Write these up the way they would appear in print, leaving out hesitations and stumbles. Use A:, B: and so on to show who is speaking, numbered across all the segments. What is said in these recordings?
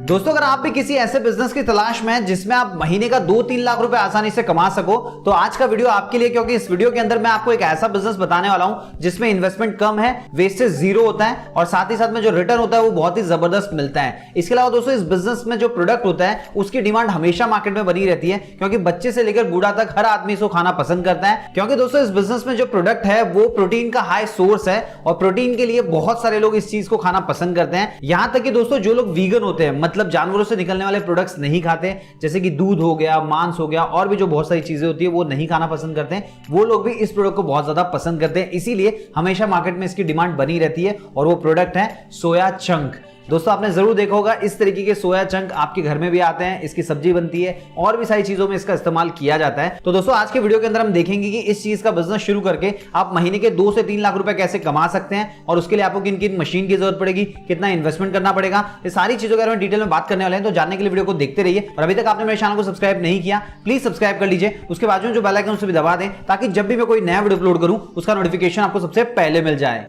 A: दोस्तों अगर आप भी किसी ऐसे बिजनेस की तलाश में हैं जिसमें आप महीने का 2-3 लाख रुपए आसानी से कमा सको तो आज का वीडियो आपके लिए, क्योंकि इस वीडियो के अंदर मैं आपको एक ऐसा बिजनेस बताने वाला हूं जिसमें इन्वेस्टमेंट कम है, वेस्टेज जीरो होता है और साथ ही साथ में जो रिटर्न होता है वो बहुत ही जबरदस्त मिलता है। इसके अलावा दोस्तों इस बिजनेस में जो प्रोडक्ट होता है उसकी डिमांड हमेशा मार्केट में बनी रहती है, क्योंकि बच्चे से लेकर बूढ़ा तक हर आदमी इसको खाना पसंद करता है। क्योंकि दोस्तों इस बिजनेस में जो प्रोडक्ट है वो प्रोटीन का हाई सोर्स है और प्रोटीन के लिए बहुत सारे लोग इस चीज को खाना पसंद करते हैं। यहां तक कि दोस्तों जो लोग वीगन होते हैं, मतलब जानवरों से निकलने वाले प्रोडक्ट्स नहीं खाते, जैसे कि दूध हो गया, मांस हो गया और भी जो बहुत सारी चीजें होती है वो नहीं खाना पसंद करते हैं, वो लोग भी इस प्रोडक्ट को बहुत ज्यादा पसंद करते हैं। इसीलिए हमेशा मार्केट में इसकी डिमांड बनी रहती है और वो प्रोडक्ट है सोया चंक। दोस्तों आपने जरूर देखा होगा इस तरीके के सोया चंक आपके घर में भी आते हैं, इसकी सब्जी बनती है और भी सारी चीजों में इसका इस्तेमाल किया जाता है। तो दोस्तों आज के वीडियो के अंदर हम देखेंगे कि इस चीज का बिजनेस शुरू करके आप महीने के 2 से 3 लाख रुपए कैसे कमा सकते हैं और उसके लिए आपको किन किन मशीन की जरूरत पड़ेगी, कितना इन्वेस्टमेंट करना पड़ेगा, ये सारी चीजों के बारे में डिटेल में बात करने वाले हैं। तो जानने के लिए वीडियो को देखते रहिए और अभी तक आपने मेरे चैनल को सब्सक्राइब नहीं किया प्लीज सब्सक्राइब कर लीजिए, उसके बाजू में जो बेल आइकन उसे भी दबा दें ताकि जब भी मैं कोई नया वीडियो अपलोड करूं उसका नोटिफिकेशन आपको सबसे पहले मिल जाए।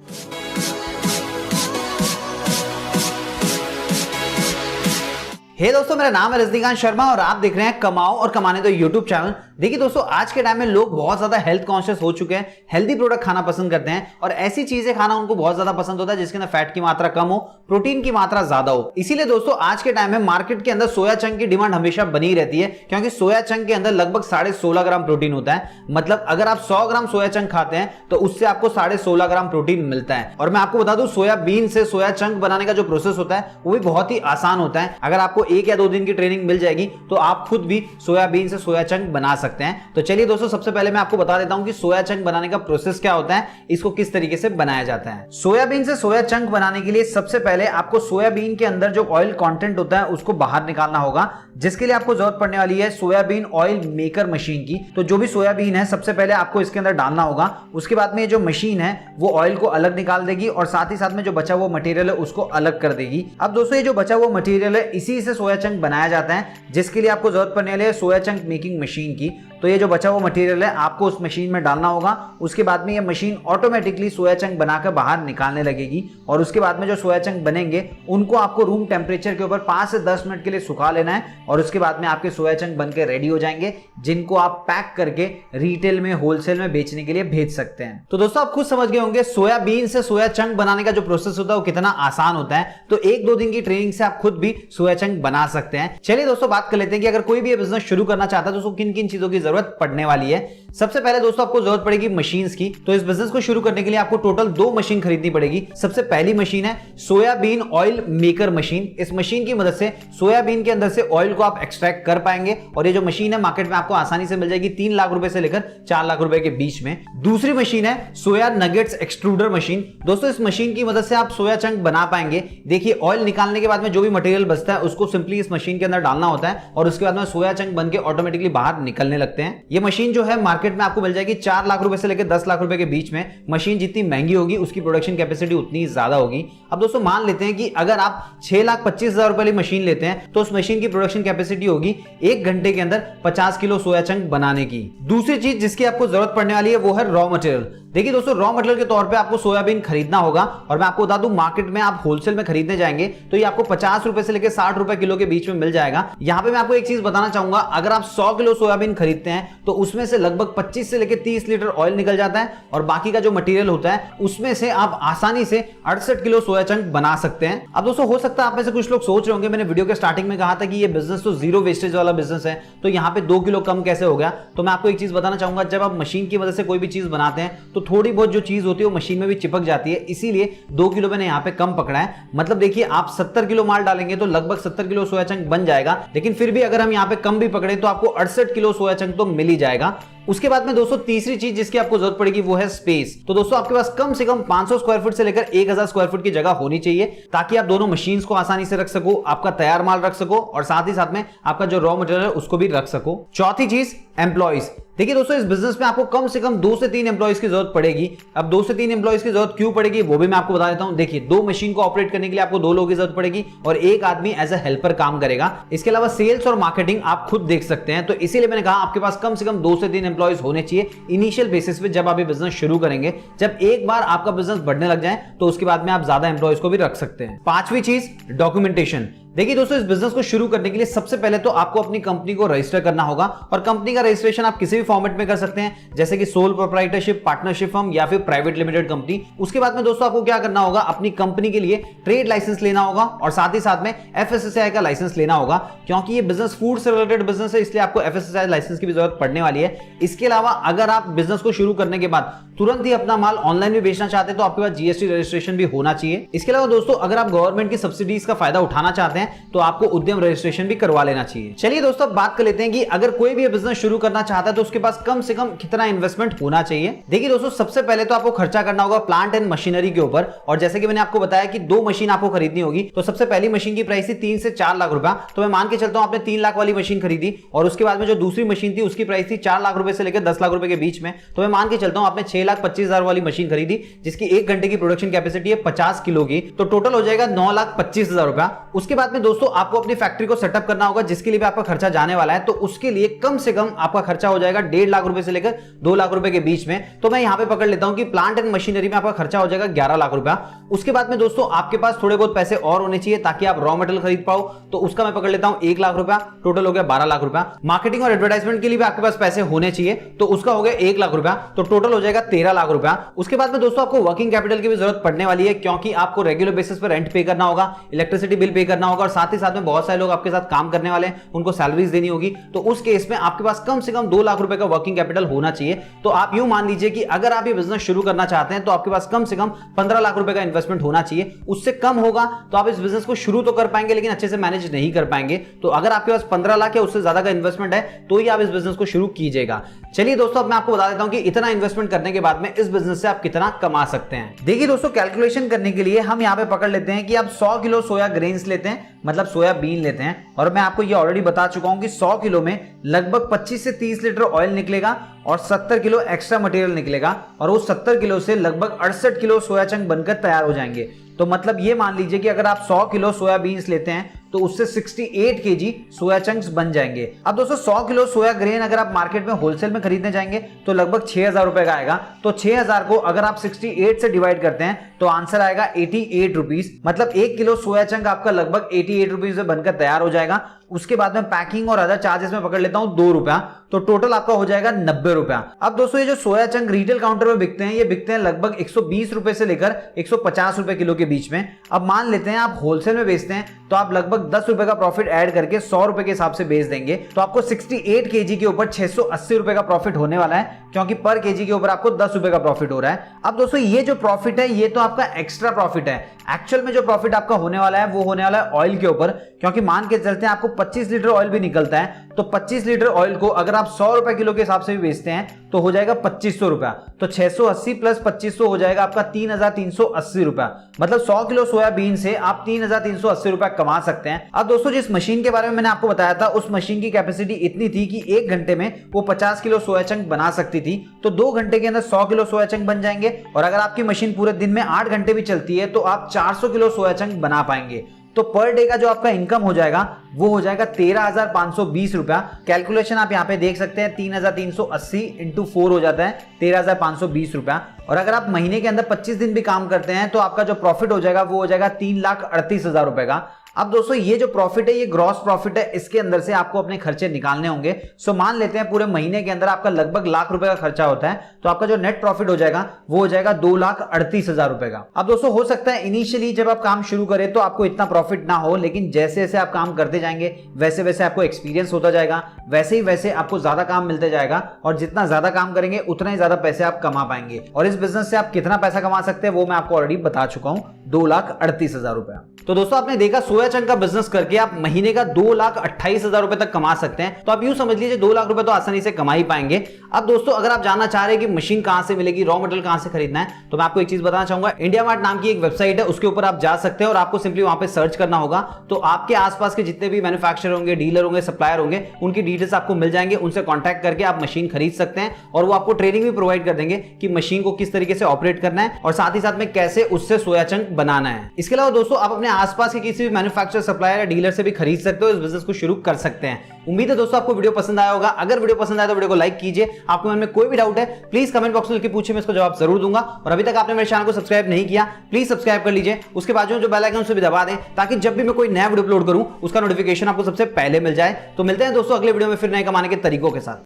A: हे दोस्तों मेरा नाम है रजनीकांत शर्मा और आप देख रहे हैं कमाओ और कमाने दो यूट्यूब चैनल। देखिए दोस्तों आज के टाइम में लोग बहुत ज्यादा हेल्थ कॉन्शियस हो चुके हैं, हेल्दी प्रोडक्ट खाना पसंद करते हैं और ऐसी चीजें खाना उनको बहुत ज्यादा पसंद होता है जिसके अंदर फैट की मात्रा कम हो, प्रोटीन की मात्रा ज्यादा हो। इसीलिए दोस्तों आज के टाइम में मार्केट के अंदर सोया चंक की डिमांड हमेशा बनी रहती है, क्योंकि सोया चंक के अंदर लगभग 16.5 ग्राम प्रोटीन होता है। मतलब अगर आप 100 ग्राम सोया चंक खाते हैं तो उससे आपको 16.5 ग्राम प्रोटीन मिलता है। और मैं आपको बता दूं सोयाबीन से सोया चंक बनाने का जो प्रोसेस होता है वो भी बहुत ही आसान होता है। अगर आपको 1 या 2 दिन की ट्रेनिंग मिल जाएगी तो आप खुद भी सोयाबीन से सोया चंक बना सकते हैं। तो चलिए दोस्तों सबसे पहले मैं आपको बता देता हूं कि सोया चंक बनाने का प्रोसेस क्या होता है, इसको किस तरीके से बनाया जाता है। सोयाबीन से सोया चंक बनाने के लिए सबसे पहले आपको सोयाबीन के अंदर जो ऑयल कंटेंट होता है उसको बाहर निकालना होगा, जिसके लिए आपको जरूरत पड़ने वाली है सोयाबीन ऑयल मेकर मशीन की। तो जो भी सोयाबीन है सबसे पहले आपको इसके अंदर डालना होगा, उसके बाद में ये जो मशीन है वो ऑयल को अलग निकाल देगी और साथ ही साथ में जो बचा हुआ मटेरियल है उसको अलग कर देगी। अब दोस्तों ये जो बचा हुआ मटेरियल है इसी से सोया चंक बनाया जाता है, जिसके लिए आपको जरूरत पड़ने वाली है सोया चंक मेकिंग मशीन की। तो ये जो बचा हुआ मटेरियल है आपको उस मशीन में डालना होगा, उसके बाद में ये मशीन ऑटोमेटिकली सोया चंक बनाकर बाहर निकालने लगेगी और उसके बाद में जो सोया चंक बनेंगे उनको आपको रूम टेम्परेचर के ऊपर 5 से 10 मिनट के लिए सुखा लेना है और उसके बाद में आपके सोया चंक बनकर रेडी हो जाएंगे, जिनको आप पैक करके रिटेल में, होलसेल में बेचने के लिए भेज सकते हैं। तो दोस्तों आप खुद समझ गए होंगे सोयाबीन से सोया चंक बनाने का जो प्रोसेस होता है वो कितना आसान होता है। तो 1-2 दिन की ट्रेनिंग से आप खुद भी सोया चंक बना सकते हैं। चलिए दोस्तों बात कर लेते हैं कि अगर कोई भी बिजनेस शुरू करना चाहता है तो उसको किन किन चीजों की जरूरत पड़ने वाली है। सबसे पहले दोस्तों आपको जरूरत पड़ेगी मशीन्स की। तो इस बिजनेस को शुरू करने के लिए आपको टोटल 2 मशीन खरीदनी पड़ेगी। सबसे पहली मशीन है सोयाबीन ऑयल मेकर मशीन। इस मशीन की मदद से सोयाबीन के अंदर से ऑयल को आप एक्सट्रैक्ट कर पाएंगे और ये जो मशीन है मार्केट में आपको आसानी से मिल जाएगी 3 लाख रुपए से लेकर 4 लाख रुपए के बीच में। दूसरी मशीन है सोया नगेट्स एक्सट्रूडर मशीन। दोस्तों इस मशीन की मदद से आप सोया चंक बना पाएंगे। देखिए ऑयल निकालने के बाद में जो भी मटेरियल बचता है उसको सिंपली इस मशीन के अंदर डालना होता है और उसके बाद में सोया चंक बन के ऑटोमेटिकली बाहर निकलने लगते हैं। ये मशीन जो है मार्केट में आपको मिल जाएगी 4 लाख रुपए से लेकर 10 लाख रुपए के बीच में। मशीन जितनी महंगी होगी उसकी प्रोडक्शन कैपेसिटी उतनी ज्यादा होगी। अब दोस्तों मान लेते हैं कि अगर आप 6,25,000 रुपए वाली मशीन लेते हैं तो उस मशीन की प्रोडक्शन कैपेसिटी होगी 1 घंटे के अंदर 50 किलो सोया चंक बनाने की। दूसरी चीज जिसकी आपको जरूरत पड़ने वाली है वो है रॉ मटेरियल। देखिए दोस्तों रॉ मटेरियल के तौर पे आपको सोयाबीन खरीदना होगा और मैं आपको बता दूं मार्केट में आप होलसेल में खरीदने जाएंगे तो ये आपको 50 रुपए से लेकर 60 रुपए किलो के बीच में मिल जाएगा। यहां पे मैं आपको एक चीज बताना चाहूंगा, अगर आप 100 किलो सोयाबीन खरीदते हैं तो उसमें से लगभग 25 से लेकर 30 लीटर ऑयल निकल जाता है और बाकी का जो मटेरियल होता है उसमें से आप आसानी से 68 किलो सोया चंक बना सकते हैं। अब दोस्तों हो सकता है आप में से कुछ लोग सोच रहे होंगे, मैंने वीडियो के स्टार्टिंग में कहा था कि ये बिजनेस तो जीरो वेस्टेज वाला बिजनेस है, तो यहाँ पे 2 किलो कम कैसे हो गया। तो मैं आपको एक चीज बताना चाहूंगा, जब आप मशीन की मदद से कोई भी चीज बनाते हैं तो थोड़ी बहुत जो चीज होती है वो मशीन में भी चिपक जाती है, इसीलिए 2 किलो मैंने यहाँ पे कम पकड़ा है। मतलब देखिए आप 70 किलो माल डालेंगे तो लगभग 70 किलो सोया चंक बन जाएगा, लेकिन फिर भी अगर हम यहाँ पे कम भी पकड़े तो आपको 68 किलो सोया चंक तो मिल ही जाएगा। उसके बाद में दोस्तों तीसरी चीज जिसकी आपको जरूरत पड़ेगी वो है स्पेस। तो दोस्तों आपके पास कम से कम 500 स्क्वायर फुट से लेकर 1000 स्क्वायर फुट की जगह होनी चाहिए ताकि आप दोनों मशीन्स को आसानी से रख सको, आपका तैयार माल रख सको और साथ ही साथ में आपका जो रॉ मटेरियल है उसको भी रख सको। चौथी चीज एम्प्लॉइज। देखिए दोस्तों इस बिजनेस में आपको कम से कम 2 से 3 एम्प्लॉइज की जरूरत पड़ेगी। अब 2 से 3 एम्प्लॉइज की जरूरत क्यों पड़ेगी वो भी मैं आपको बता देता हूं। देखिए 2 मशीन को ऑपरेट करने के लिए आपको 2 लोगों की जरूरत पड़ेगी और 1 आदमी एज ए हेल्पर काम करेगा। इसके अलावा सेल्स और मार्केटिंग आप खुद देख सकते हैं, तो इसीलिए मैंने कहा आपके पास कम से कम 2 से 3 एम्प्लॉइज होने चाहिए इनिशियल बेसिस पे जब आप ये बिजनेस शुरू करेंगे। जब एक बार आपका बिजनेस बढ़ने लग जाए तो उसके बाद में आप ज्यादा एम्प्लॉइज को भी रख सकते हैं। 5वीं चीज डॉक्यूमेंटेशन। देखिए दोस्तों, इस बिजनेस को शुरू करने के लिए सबसे पहले तो आपको अपनी कंपनी को रजिस्टर करना होगा और कंपनी का रजिस्ट्रेशन आप किसी भी फॉर्मेट में कर सकते हैं, जैसे कि सोल प्रोप्राइटरशिप, पार्टनरशिप फर्म या फिर प्राइवेट लिमिटेड कंपनी। उसके बाद में दोस्तों आपको क्या करना होगा, अपनी कंपनी के लिए ट्रेड लाइसेंस लेना होगा और साथ ही साथ में FSSAI का लाइसेंस लेना होगा, क्योंकि ये बिजनेस फूड से रिलेटेड बिजनेस है, इसलिए आपको FSSAI लाइसेंस की भी जरूरत पड़ने वाली है। इसके अलावा अगर आप बिजनेस को शुरू करने के बाद तुरंत ही अपना माल ऑनलाइन भी बेचना चाहते हैं तो आपके पास GST रजिस्ट्रेशन भी होना चाहिए। इसके अलावा दोस्तों, अगर आप गवर्नमेंट की सब्सिडीज का फायदा उठाना चाहते हैं तो आपको उद्यम रजिस्ट्रेशन भी करवा लेना चाहिए। चलिए दोस्तों, बात कर लेते हैं कि अगर कोई भी बिजनेस शुरू करना चाहता है तो उसके पास कम से कम कितना इन्वेस्टमेंट होना चाहिए। देखिए दोस्तों, सबसे पहले तो आपको खर्चा करना होगा प्लांट एंड मशीनरी के ऊपर, और जैसे कि मैंने आपको बताया कि 2 मशीन आपको खरीदनी होगी, तो सबसे पहली मशीन की प्राइस थी 3 से 4 लाख रुपया। तो मैं मान के चलता हूं आपने 3 लाख वाली मशीन खरीदी और उसके बाद में जो दूसरी मशीन थी उसकी प्राइस थी 4 लाख रुपए से लेकर 10 लाख रुपए के बीच में, तो मैं मान के चलता हूं आपने 6,25,000 वाली मशीन खरीदी, जिसकी 1 घंटे की प्रोडक्शन कैपेसिटी है 50 किलो की, तो टोटल हो जाएगा 9,25,000 रुपया। उसके बाद में दोस्तों आपको अपनी फैक्ट्री को सेटअप करना होगा, जिसके लिए भी आपका खर्चा जाने वाला है, तो उसके लिए कम से कम आपका खर्चा हो जाएगा 1.5 लाख रुपए से लेकर 2 लाख रुपए के बीच में। तो मैं यहां पे पकड़ लेता हूं कि प्लांट एंड मशीनरी में आपका खर्चा हो जाएगा 11 लाख रुपया। उसके बाद में दोस्तों आपके पास थोड़े बहुत पैसे और होने चाहिए ताकि आप रॉ मटेरियल खरीद पाओ, तो उसका मैं पकड़ लेता हूं 1 लाख रुपया, टोटल हो गया 12 लाख रुपया। मार्केटिंग और एडवर्टाइजमेंट के लिए भी आपके पास पैसे होने चाहिए, तो उसका हो गया 1 लाख रुपया, तो टोटल हो जाएगा 13 लाख रुपया। उसके बाद में दोस्तों आपको वर्किंग कैपिटल की भी जरूरत पड़ने वाली है, क्योंकि आपको रेगुलर बेसिस पर रेंट पे करना होगा, इलेक्ट्रिसिटी बिल पे करना होगा और साथ ही साथ में बहुत सारे लोग आपके साथ काम करने वाले हैं, उनको सैलरीज देनी होगी। तो उस केस में आपके पास कम से कम 2 लाख रुपए का वर्किंग कैपिटल होना चाहिए। तो आप यूं मान लीजिए कि अगर आप ये बिजनेस शुरू करना चाहते हैं तो आपके पास कम से कम 15 लाख रुपए का इन्वेस्टमेंट होना चाहिए। उससे कम होगा तो आप इस बिजनेस को शुरू तो कर पाएंगे लेकिन अच्छे से मैनेज नहीं कर पाएंगे। तो अगर आपके पास 15 लाख या उससे ज्यादा का इन्वेस्टमेंट है तो ही आप इस बिजनेस को शुरू कीजिएगा। चलिए दोस्तों, अब मैं आपको बता देता हूं कि इतना इन्वेस्टमेंट करने के बाद में इस बिजनेस से आप कितना कमा सकते हैं। देखिए दोस्तों, कैलकुलेशन करने के लिए हम यहां पे पकड़ लेते हैं कि आप 100 किलो सोया ग्रेन्स लेते हैं, मतलब सोयाबीन लेते हैं, और मैं आपको ये ऑलरेडी बता चुका हूं कि 100 किलो में लगभग 25 से 30 लीटर ऑयल निकलेगा और 70 किलो एक्स्ट्रा मटेरियल निकलेगा, और वो 70 किलो से लगभग 68 किलो सोया चंक बनकर तैयार हो जाएंगे। तो मतलब ये मान लीजिए कि अगर आप 100 किलो सोयाबीन्स लेते हैं तो उससे 68 केजी सोया चंक्स बन जाएंगे। अब दोस्तों 100 किलो सोया ग्रेन अगर आप मार्केट में होलसेल में खरीदने जाएंगे तो लगभग 6,000 रुपए का आएगा। तो 6,000 को अगर आप 68 से डिवाइड करते हैं तो आंसर आएगा 88 रुपीज, मतलब 1 किलो सोया चंक आपका लगभग 88 रुपीज में बनकर तैयार हो जाएगा। उसके बाद में पैकिंग और अदर चार्जेस में पकड़ लेता हूं 2 रुपया, तो टोटल आपका हो जाएगा 90 रुपया। अब दोस्तों ये जो सोया चंक रिटेल काउंटर में बिकते हैं, ये बिकते हैं लगभग 120 रुपए से लेकर 150 रुपए किलो के बीच में। अब मान लेते हैं आप होलसेल में बेचते हैं तो आप लगभग 10 रुपए का प्रॉफिट ऐड करके 100 रुपए के हिसाब से बेच देंगे, तो आपको 68 केजी के ऊपर 680 रुपए का प्रॉफिट होने वाला है, क्योंकि पर केजी के ऊपर आपको 10 रुपए का प्रॉफिट हो रहा है। अब दोस्तों ये जो प्रॉफिट है ये तो आपका एक्स्ट्रा प्रॉफिट है। एक्चुअल में जो प्रॉफिट आपका होने वाला है वो होने वाला है ऑयल के ऊपर, क्योंकि मान के चलते हैं आपको 25 लीटर ऑयल भी निकलता है, तो 25 लीटर ऑयल को अगर आप 100 रुपए किलो के हिसाब से भी बेचते हैं तो हो जाएगा 2500 रुपया, तो 680 प्लस 2500 हो जाएगा आपका 3,380 रुपया। मतलब 100 किलो सोयाबीन से आप 3,380 रुपया कमा सकते हैं। अब दोस्तों जिस मशीन के बारे में मैंने आपको बताया था उस मशीन की कैपेसिटी इतनी थी कि 1 घंटे में वो 50 किलो सोया चंक बना सकती थी, तो 2 घंटे के अंदर 100 किलो सोया चंक बन जाएंगे। और अगर आपकी मशीन पूरे दिन में 8 घंटे भी चलती है तो आप 400 किलो सोया चंक बना पाएंगे। तो पर डे का जो आपका इनकम हो जाएगा वो हो जाएगा 13,520 रुपया। कैलकुलेशन आप यहाँ पे देख सकते हैं, 3,380 इंटू 4 हो जाता है 13,520 रुपया। और अगर आप महीने के अंदर 25 दिन भी काम करते हैं तो आपका जो प्रॉफिट हो जाएगा वो हो जाएगा 3,38,000 रुपए का। अब दोस्तों ये जो प्रॉफिट है ये ग्रॉस प्रॉफिट है, इसके अंदर से आपको अपने खर्चे निकालने होंगे। सो मान लेते हैं पूरे महीने के अंदर आपका लगभग लाख रुपए का खर्चा होता है, तो आपका जो नेट प्रॉफिट हो जाएगा वो हो जाएगा 2,38,000 रुपए का। अब दोस्तों हो सकता है इनिशियली जब आप काम शुरू करें तो आपको इतना प्रॉफिट ना हो, लेकिन जैसे जैसे आप काम करते जाएंगे वैसे वैसे आपको एक्सपीरियंस होता जाएगा, वैसे ही वैसे आपको ज्यादा काम मिलते जाएगा, और जितना ज्यादा काम करेंगे उतना ही ज्यादा पैसे आप कमा पाएंगे। और इस बिजनेस से आप कितना पैसा कमा सकते हैं वो मैं आपको ऑलरेडी बता चुका हूं, 2,38,000 रुपया। तो दोस्तों आपने देखा सोया चंक का बिजनेस करके आप महीने का 2,28,000 रुपए तक कमा सकते हैं। तो आप यूं समझ लीजिए 2 लाख रुपए तो आसानी से कमा ही पाएंगे। अब दोस्तों अगर आप जानना चाह रहे हैं कि मशीन कहां से मिलेगी, रॉ मटेरियल कहां से खरीदना है, तो मैं आपको एक चीज बताना चाहूंगा। इंडिया मार्ट नाम की एक वेबसाइट है, उसके ऊपर आप जा सकते हैं और आपको सिंपली वहां पे सर्च करना होगा। तो आपके आसपास के जितने भी मैन्युफैक्चरर होंगे, डीलर होंगे, सप्लायर होंगे, उनकी डिटेल्स आपको मिल जाएंगे। उनसे कॉन्टैक्ट करके आप मशीन खरीद सकते हैं और वो आपको ट्रेनिंग भी प्रोवाइड कर देंगे कि मशीन को किस तरीके से ऑपरेट करना है और साथ ही साथ में कैसे उससे सोया चंक बनाना है। इसके अलावा दोस्तों आप अपने आसपास के किसी भी मैन्युफैक्चरर, सप्लायर या डीलर से भी खरीद सकते हो, इस बिजनेस को शुरू कर सकते हैं। उम्मीद है दोस्तों आपको वीडियो पसंद आया होगा। अगर वीडियो पसंद आया तो वीडियो को लाइक कीजिए। आपके मन में कोई भी डाउट है प्लीज कमेंट बॉक्स में लिख के पूछिए, मैं इसको जवाब जरूर दूंगा। और अभी तक आपने मेरे चैनल को सब्सक्राइब नहीं किया प्लीज सब्सक्राइब कर लीजिए। उसके बाद जो बेल आइकन उसे भी दबा दें ताकि जब भी मैं कोई नया वीडियो अपलोड करूं उसका नोटिफिकेशन आपको सबसे पहले मिल जाए। तो मिलते हैं दोस्तों अगले वीडियो में फिर नए कमाने के तरीकों के साथ।